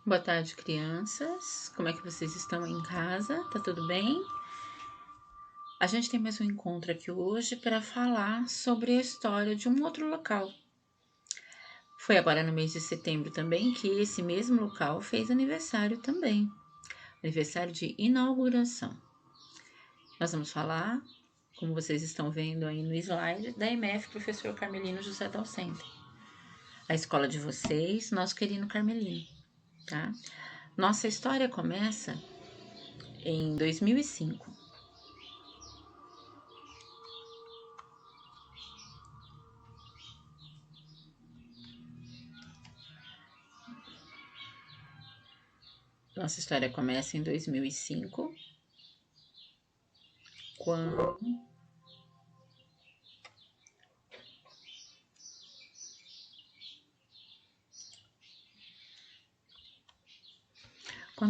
Boa tarde, crianças. Como é que vocês estão em casa? Tá tudo bem? A gente tem mais um encontro aqui hoje para falar sobre a história de um outro local. Foi agora no mês de setembro também que esse mesmo local fez aniversário também. Aniversário de inauguração. Nós vamos falar, como vocês estão vendo aí no slide, da EMF Professor Carmelino José Dalcenter. A escola de vocês, nosso querido Carmelino, tá? Nossa história começa em 2005. Nossa história começa em 2005, quando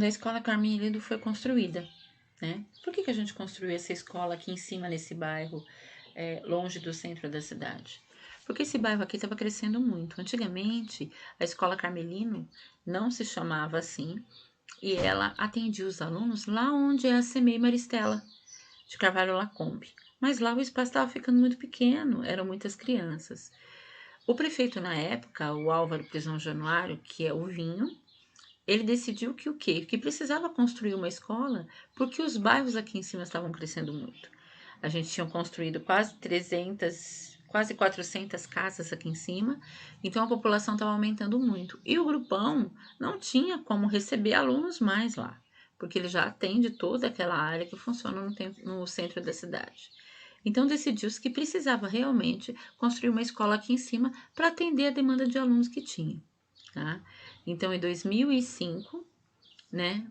a escola Carmelino foi construída, né? Por que a gente construiu essa escola aqui em cima, nesse bairro, longe do centro da cidade? Porque esse bairro aqui estava crescendo muito. Antigamente, a escola Carmelino não se chamava assim e ela atendia os alunos lá onde é a CEMEI Maristela, de Carvalho Lacombe. Mas lá o espaço estava ficando muito pequeno, eram muitas crianças. O prefeito na época, o Álvaro Prisão Januário, que é o Vinho, ele decidiu que o quê? Que precisava construir uma escola porque os bairros aqui em cima estavam crescendo muito. A gente tinha construído quase 300, quase 400 casas aqui em cima, então a população estava aumentando muito. E o grupão não tinha como receber alunos mais lá, porque ele já atende toda aquela área que funciona no centro da cidade. Então decidiu-se que precisava realmente construir uma escola aqui em cima para atender a demanda de alunos que tinha. Tá? Então, em 2005, né,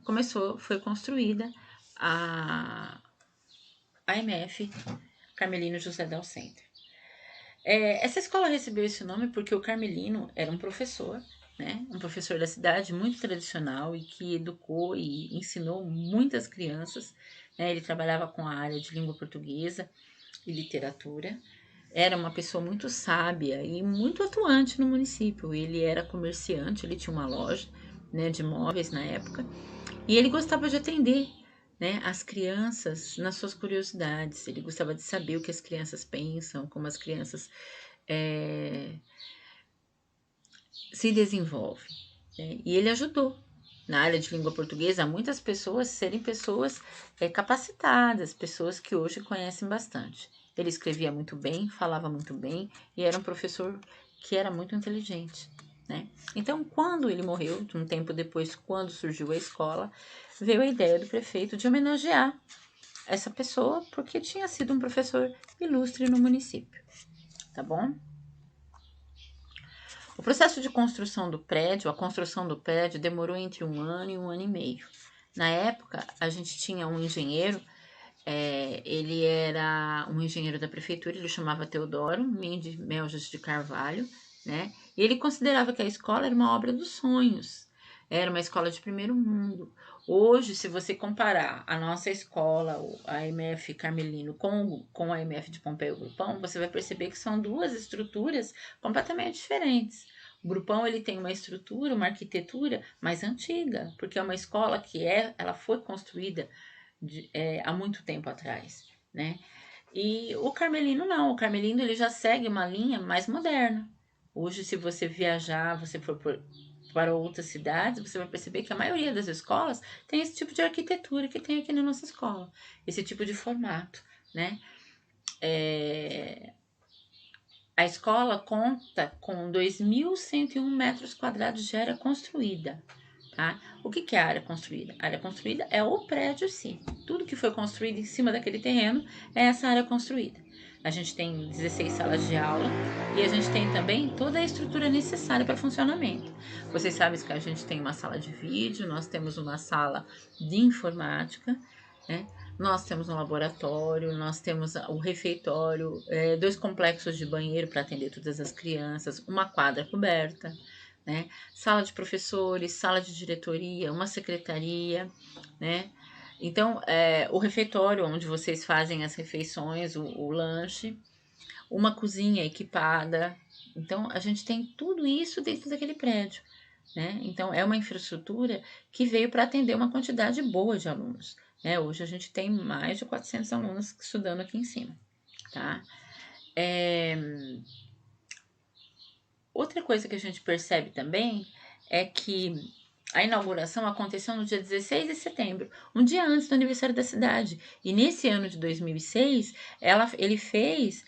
foi construída a MF Carmelino José Dalcenter. Essa escola recebeu esse nome porque o Carmelino era um professor, né, um professor da cidade muito tradicional e que educou e ensinou muitas crianças. Né, ele trabalhava com a área de língua portuguesa e literatura. Era uma pessoa muito sábia e muito atuante no município. Ele era comerciante, ele tinha uma loja, né, de móveis na época, e ele gostava de atender, né, as crianças nas suas curiosidades. Ele gostava de saber o que as crianças pensam, como as crianças se desenvolvem. Né? E ele ajudou na área de língua portuguesa a muitas pessoas serem pessoas capacitadas, pessoas que hoje conhecem bastante. Ele escrevia muito bem, falava muito bem e era um professor que era muito inteligente. Né? Então, quando ele morreu, um tempo depois, quando surgiu a escola, veio a ideia do prefeito de homenagear essa pessoa porque tinha sido um professor ilustre no município. Tá bom? O processo de construção do prédio, a construção do prédio demorou entre 1 ano e 1 ano e meio. Na época, a gente tinha um engenheiro, ele era um engenheiro da prefeitura, ele chamava Teodoro Mendes Melges de Carvalho, né? E ele considerava que a escola era uma obra dos sonhos, era uma escola de primeiro mundo. Hoje, se você comparar a nossa escola, a MF Carmelino, com a MF de Pompéi Grupão, você vai perceber que são duas estruturas completamente diferentes. O Grupão ele tem uma estrutura, uma arquitetura mais antiga, porque é uma escola que ela foi construída há muito tempo atrás, né? E o Carmelino não, o Carmelino ele já segue uma linha mais moderna. Hoje, se você viajar, você for para outras cidades, você vai perceber que a maioria das escolas tem esse tipo de arquitetura que tem aqui na nossa escola, esse tipo de formato, né? A escola conta com 2.101 metros quadrados de área construída. Tá? O que é a área construída? A área construída é o prédio sim. Tudo que foi construído em cima daquele terreno é essa área construída. A gente tem 16 salas de aula e a gente tem também toda a estrutura necessária para funcionamento. Vocês sabem que a gente tem uma sala de vídeo, nós temos uma sala de informática, né? Nós temos um laboratório, nós temos o refeitório, 2 complexos de banheiro para atender todas as crianças, uma quadra coberta, né? Sala de professores, sala de diretoria, uma secretaria, né? Então, o refeitório onde vocês fazem as refeições, o lanche, uma cozinha equipada. Então, a gente tem tudo isso dentro daquele prédio, né? Então, é uma infraestrutura que veio para atender uma quantidade boa de alunos, né? Hoje a gente tem mais de 400 alunos estudando aqui em cima, tá? Outra coisa que a gente percebe também é que a inauguração aconteceu no dia 16 de setembro, um dia antes do aniversário da cidade. E nesse ano de 2006, ele fez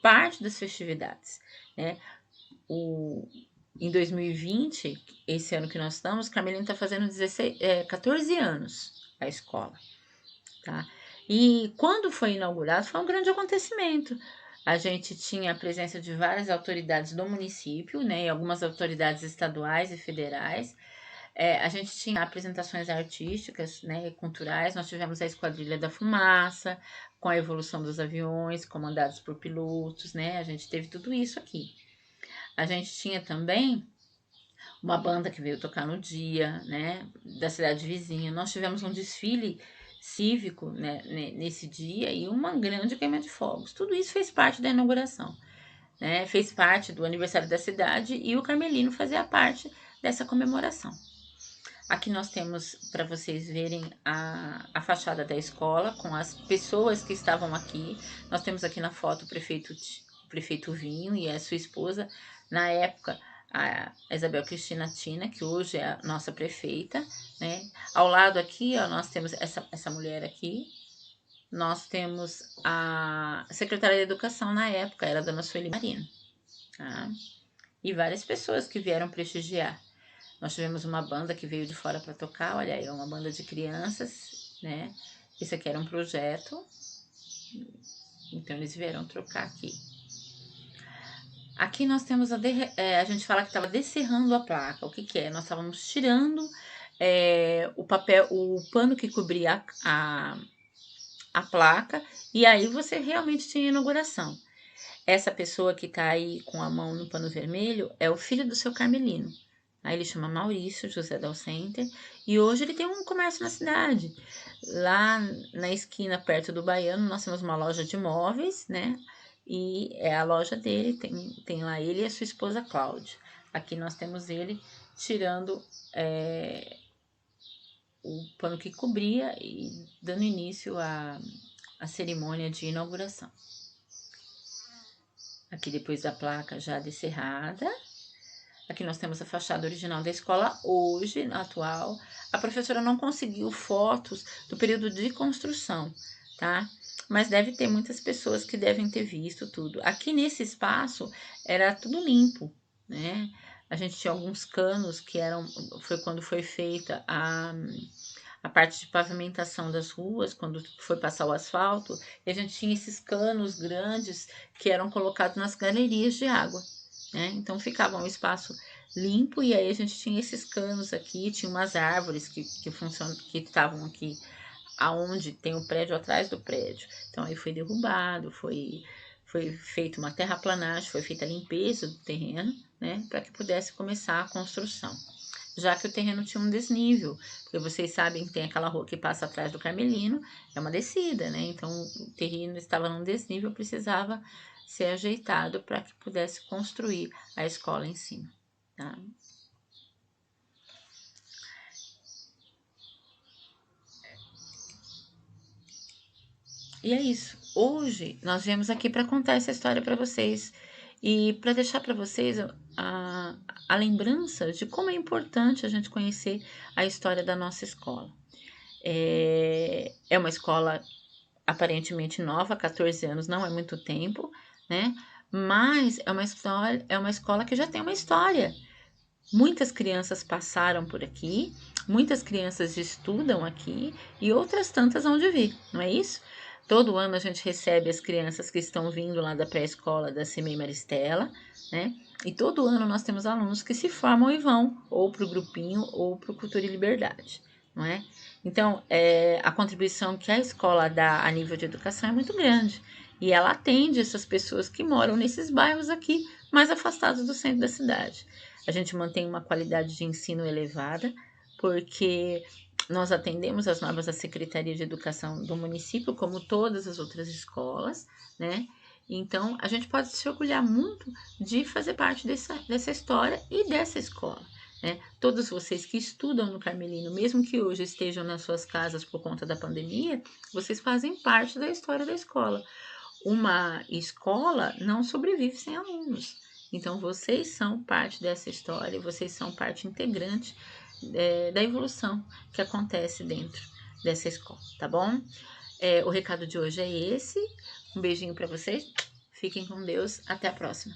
parte das festividades, né? Em 2020, esse ano que nós estamos, Carmelino está fazendo 14 anos a escola, tá? E quando foi inaugurado, foi um grande acontecimento. A gente tinha a presença de várias autoridades do município, né, e algumas autoridades estaduais e federais. A gente tinha apresentações artísticas, né, e culturais. Nós tivemos a Esquadrilha da Fumaça, com a evolução dos aviões, comandados por pilotos, né? A gente teve tudo isso aqui. A gente tinha também uma banda que veio tocar no dia, né, da cidade vizinha. Nós tivemos um desfile cívico, né, nesse dia e uma grande queima de fogos. Tudo isso fez parte da inauguração, né? Fez parte do aniversário da cidade e o Carmelino fazia parte dessa comemoração. Aqui nós temos para vocês verem a fachada da escola com as pessoas que estavam aqui. Nós temos aqui na foto o prefeito Vinho e a sua esposa. Na época, a Isabel Cristina Tina, que hoje é a nossa prefeita, né? Ao lado aqui, ó, nós temos essa mulher aqui. Nós temos a secretária de Educação na época, era a dona Sueli Marino, tá? E várias pessoas que vieram prestigiar. Nós tivemos uma banda que veio de fora para tocar, olha aí, uma banda de crianças, né? Esse aqui era um projeto, então eles vieram trocar aqui. Aqui nós temos a gente fala que estava descerrando a placa. O que que é? Nós estávamos tirando o papel, o pano que cobria a placa, e aí você realmente tinha inauguração. Essa pessoa que tá aí com a mão no pano vermelho é o filho do seu Carmelino. Aí ele chama Maurício José Dal Center e hoje ele tem um comércio na cidade. Lá na esquina, perto do Baiano, nós temos uma loja de móveis, né? E é a loja dele, tem lá ele e a sua esposa Cláudia. Aqui nós temos ele tirando o pano que cobria e dando início à cerimônia de inauguração. Aqui depois da placa já descerrada. Aqui nós temos a fachada original da escola hoje, atual. A professora não conseguiu fotos do período de construção, tá? Mas deve ter muitas pessoas que devem ter visto tudo. Aqui nesse espaço era tudo limpo, né? A gente tinha alguns canos que foi quando foi feita a parte de pavimentação das ruas, quando foi passar o asfalto, e a gente tinha esses canos grandes que eram colocados nas galerias de água, né? Então ficava um espaço limpo e aí a gente tinha esses canos aqui, tinha umas árvores que estavam aqui aonde tem o prédio atrás do prédio. Então aí foi derrubado, foi feita uma terraplanagem, foi feita a limpeza do terreno, né, para que pudesse começar a construção. Já que o terreno tinha um desnível, porque vocês sabem que tem aquela rua que passa atrás do Carmelino, é uma descida, né? Então o terreno estava num desnível, precisava ser ajeitado para que pudesse construir a escola em cima, tá? E é isso. Hoje nós viemos aqui para contar essa história para vocês e para deixar para vocês a lembrança de como é importante a gente conhecer a história da nossa escola. É uma escola aparentemente nova, 14 anos, não é muito tempo, né? Mas é uma escola que já tem uma história. Muitas crianças passaram por aqui, muitas crianças estudam aqui e outras tantas hão de vir, não é isso? Todo ano a gente recebe as crianças que estão vindo lá da pré-escola da CMEI Maristela, né? E todo ano nós temos alunos que se formam e vão ou para o grupinho ou para o Cultura e Liberdade, não é? Então, a contribuição que a escola dá a nível de educação é muito grande. E ela atende essas pessoas que moram nesses bairros aqui, mais afastados do centro da cidade. A gente mantém uma qualidade de ensino elevada, porque nós atendemos as normas da Secretaria de Educação do município, como todas as outras escolas, né? Então, a gente pode se orgulhar muito de fazer parte dessa história e dessa escola. né? Todos vocês que estudam no Carmelino, mesmo que hoje estejam nas suas casas por conta da pandemia, vocês fazem parte da história da escola. Uma escola não sobrevive sem alunos. Então, vocês são parte dessa história, vocês são parte integrante da evolução que acontece dentro dessa escola, tá bom? O recado de hoje é esse. Um beijinho para vocês. Fiquem com Deus. Até a próxima.